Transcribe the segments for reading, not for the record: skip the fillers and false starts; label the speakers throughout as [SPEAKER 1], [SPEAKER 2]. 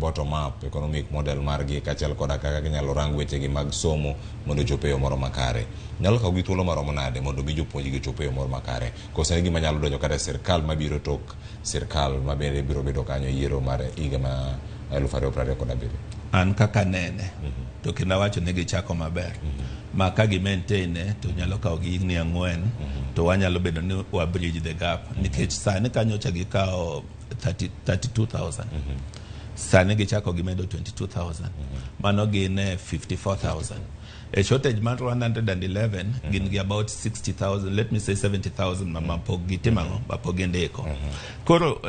[SPEAKER 1] bottom up economic model margi kachel koda kaka ginyalo rang wechegi mag somo mondo chope yo moro makare. Nyalo kawo gi thuolo maromo nade mondo mi jopuonj gi chope yo moro makare. Koso gima nyalo donjo kata sirkal mabiro tok sirkal mabende biro bedo kanyo yiero mar higa ma 2027.
[SPEAKER 2] An kaka nene to kendo wacho ne gichako maber. Ma ka gi maintain to nyalo kawo gi higni 4 to wanyalo bedo ni wa bridge the gap nikech sani kanyocha gikawo 32,000. Sani gichako gimedo 22,000. Mano gin 54,000. A shortage man 111 gin gi about 60,000, let me say 70,000 mapok gitimango mapok gindiko. Koro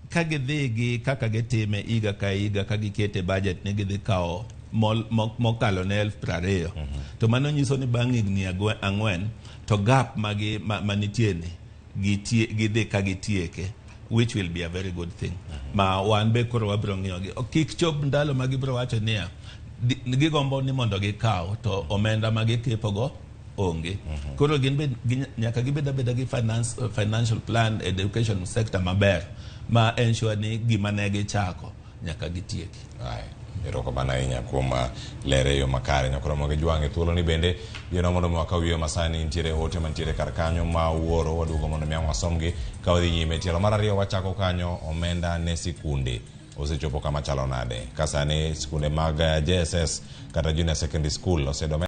[SPEAKER 2] ka gidhi gi kaka gitime iga ka iga ka gikete budget ne gidhi kawo mokalo ne 20,000 to mano nyiso ni bang' higni 4 to gap manitie ni gidhi ka gitieke, which will be a very good thing. Ma wan be koro wabiro ng'iyogi kik chop ndalo ma gibiro wacho niya gigombo ni mondo gikaw to omenda ma gikepogo onge. Koro gin nyaka gibeda gi financial plan education sector maber ma ensure ni gima ne gichako nyaka gitieki.
[SPEAKER 1] Erokamano ahinya kuom lere yo makare. Nyakoromo gi jwange thuolo ni bende yeno mondo wakaw yo masani ntiere ote mantiere kar kanyo ma wuoro waduogo mondo mi wasomgi ka wadhi nyime. Tielo mar ariyo wachako kanyo omenda ne sikunde osechopo kama chalo nade. Kasane sikunde mag JSS kata Junior Secondary School osedo